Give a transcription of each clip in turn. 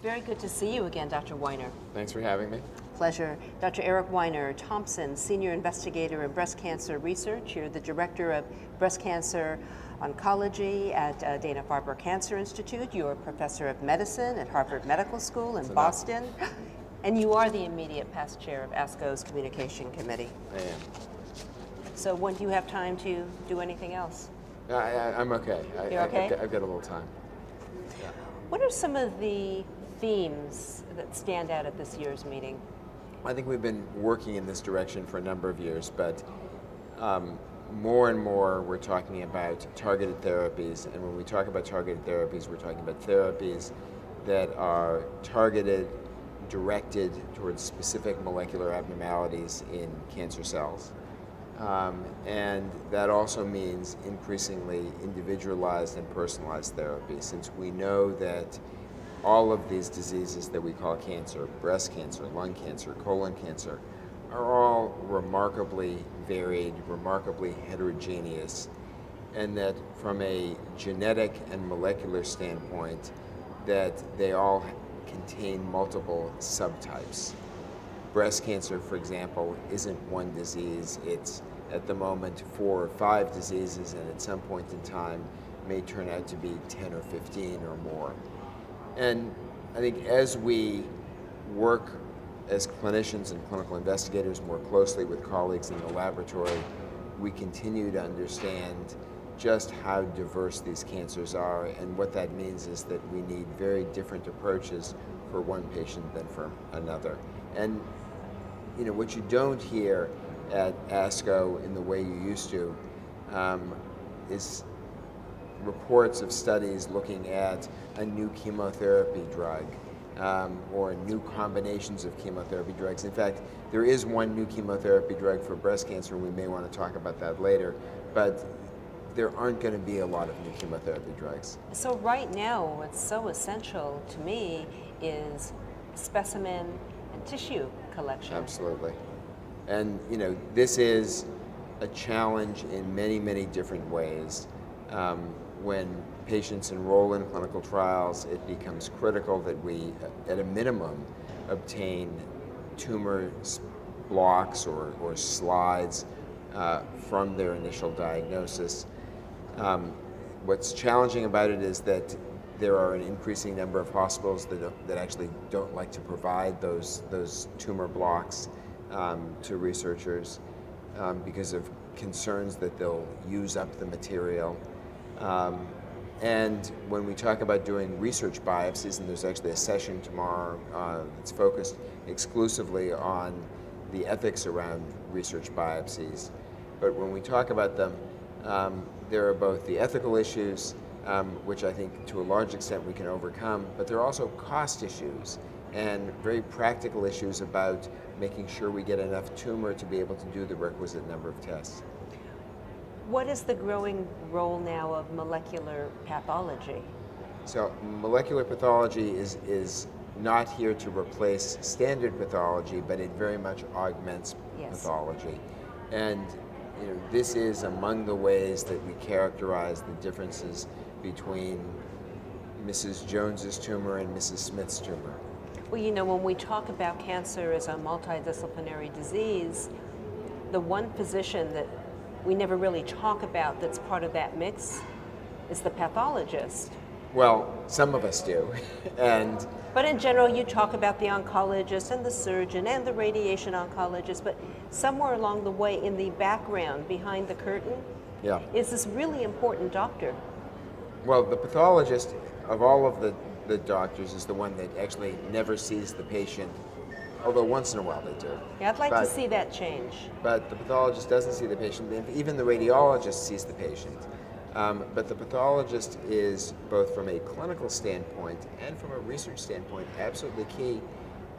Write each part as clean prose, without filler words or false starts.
Very good to see you again, Dr. Weiner. Thanks for having me. Pleasure. Dr. Eric Weiner, Thompson Senior Investigator in Breast Cancer Research. You're the Director of Breast Cancer Oncology at Dana-Farber Cancer Institute. You're a Professor of Medicine at Harvard Medical School in Boston. And you are the immediate past chair of ASCO's Communication Committee. I am. So when do you have time to do anything else? I'm okay. You're okay? I've got a little time. Yeah. What are some of the themes that stand out at this year's meeting? I think we've been working in this direction for a number of years, but more and more we're talking about targeted therapies. And when we talk about targeted therapies, we're talking about therapies that are targeted, directed towards specific molecular abnormalities in cancer cells. And that also means increasingly individualized and personalized therapy, since we know that all of these diseases that we call cancer, breast cancer, lung cancer, colon cancer, are all remarkably varied, remarkably heterogeneous, and that from a genetic and molecular standpoint, that they all contain multiple subtypes. Breast cancer, for example, isn't one disease. It's at the moment 4 or 5 diseases, and at some point in time may turn out to be 10 or 15 or more. And I think as we work as clinicians and clinical investigators more closely with colleagues in the laboratory, we continue to understand just how diverse these cancers are, and what that means is that we need very different approaches for one patient than for another. And you know, what you don't hear at ASCO in the way you used to is reports of studies looking at a new chemotherapy drug or new combinations of chemotherapy drugs. In fact, there is one new chemotherapy drug for breast cancer, and we may want to talk about that later, but there aren't going to be a lot of new chemotherapy drugs. So right now, what's so essential to me is specimen and tissue collection. Absolutely. And you know, this is a challenge in many, many different ways. When patients enroll in clinical trials, it becomes critical that we, at a minimum, obtain tumor blocks or slides from their initial diagnosis. What's challenging about it is that there are an increasing number of hospitals that actually don't like to provide those tumor blocks to researchers because of concerns that they'll use up the material. And when we talk about doing research biopsies, and there's actually a session tomorrow that's focused exclusively on the ethics around research biopsies, but when we talk about them, there are both the ethical issues, which I think to a large extent we can overcome, but there are also cost issues and very practical issues about making sure we get enough tumor to be able to do the requisite number of tests. What is the growing role now of molecular pathology? So molecular pathology is not here to replace standard pathology, but it very much augments pathology. And you know, this is among the ways that we characterize the differences between Mrs. Jones's tumor and Mrs. Smith's tumor. Well, you know, when we talk about cancer as a multidisciplinary disease, the one physician that we never really talk about that's part of that mix is the pathologist. Well, some of us do. But in general, you talk about the oncologist and the surgeon and the radiation oncologist, but somewhere along the way in the background, behind the curtain, is this really important doctor. Well, the pathologist, of all of the doctors, is the one that actually never sees the patient, although once in a while they do. Yeah, I'd like to see that change. But the pathologist doesn't see the patient, even the radiologist sees the patient. But the pathologist is, both from a clinical standpoint and from a research standpoint, absolutely key.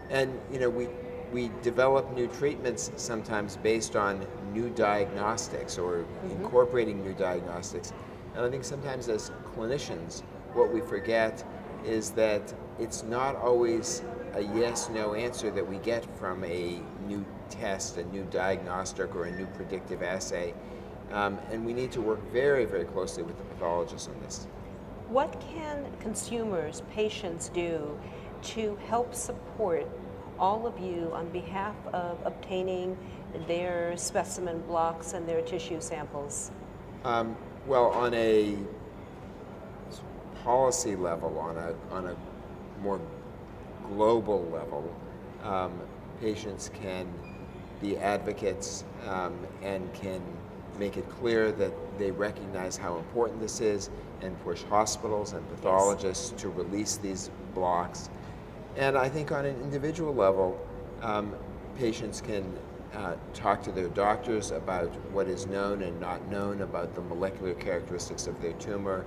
And you know, we develop new treatments sometimes based on new diagnostics or incorporating new diagnostics. And I think sometimes as clinicians, what we forget is that it's not always a yes/no answer that we get from a new test, a new diagnostic, or a new predictive assay. And we need to work very, very closely with the pathologist on this. What can consumers, patients do to help support all of you on behalf of obtaining their specimen blocks and their tissue samples? Well, on a policy level, on a more global level, patients can be advocates and can make it clear that they recognize how important this is and push hospitals and pathologists to release these blocks. And I think on an individual level, patients can talk to their doctors about what is known and not known about the molecular characteristics of their tumor.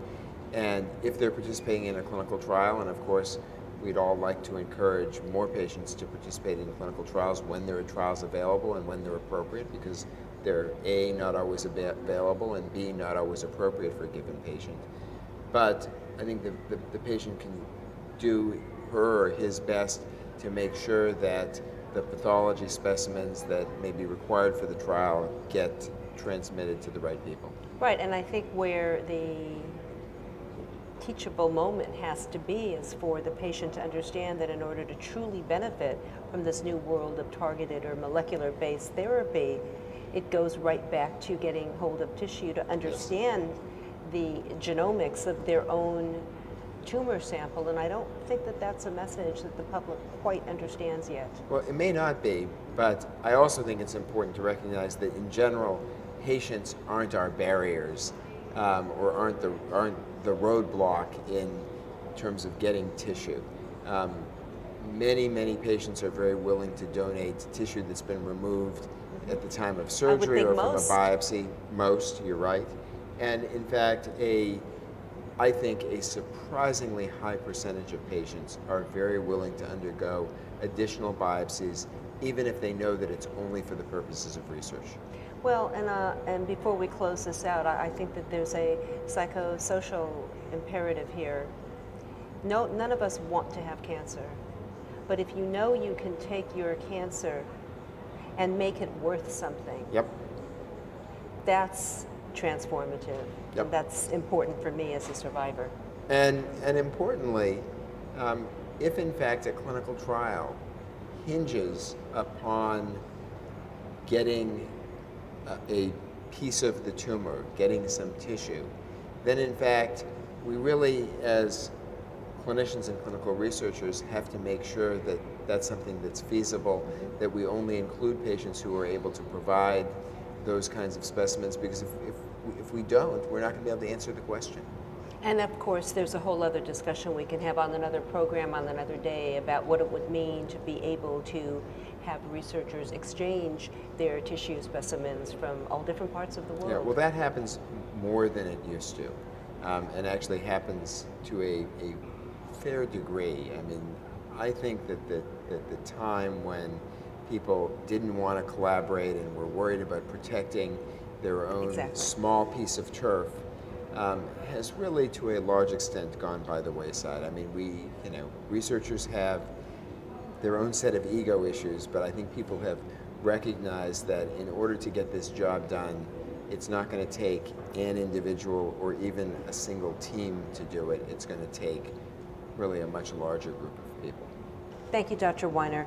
And if they're participating in a clinical trial, and of course, we'd all like to encourage more patients to participate in clinical trials when there are trials available and when they're appropriate, because they're A, not always available, and B, not always appropriate for a given patient. But I think the patient can do her or his best to make sure that the pathology specimens that may be required for the trial get transmitted to the right people. Right, and I think where the teachable moment has to be is for the patient to understand that in order to truly benefit from this new world of targeted or molecular-based therapy, it goes right back to getting hold of tissue to understand the genomics of their own tumor sample, and I don't think that that's a message that the public quite understands yet. Well, it may not be, but I also think it's important to recognize that in general, patients aren't our barriers or aren't the roadblock in terms of getting tissue. Many patients are very willing to donate tissue that's been removed at the time of surgery or from a biopsy. Most, you're right. And in fact, I think a surprisingly high percentage of patients are very willing to undergo additional biopsies, even if they know that it's only for the purposes of research. Well, and before we close this out, I think that there's a psychosocial imperative here. None of us want to have cancer, but if you know you can take your cancer and make it worth something, Yep. that's transformative. Yep. And that's important for me as a survivor. And importantly, if in fact a clinical trial hinges upon getting a piece of the tumor, getting some tissue, then in fact we really, as clinicians and clinical researchers, have to make sure that that's something that's feasible, that we only include patients who are able to provide those kinds of specimens, because if we don't, we're not going to be able to answer the question. And of course, there's a whole other discussion we can have on another program on another day about what it would mean to be able to have researchers exchange their tissue specimens from all different parts of the world. Yeah, well, that happens more than it used to, and actually happens to a fair degree. I mean, I think that the time when people didn't want to collaborate and were worried about protecting their own small piece of turf has really, to a large extent, gone by the wayside. I mean, researchers have their own set of ego issues, but I think people have recognized that in order to get this job done, it's not going to take an individual or even a single team to do it. It's going to take really a much larger group of people. Thank you, Dr. Weiner.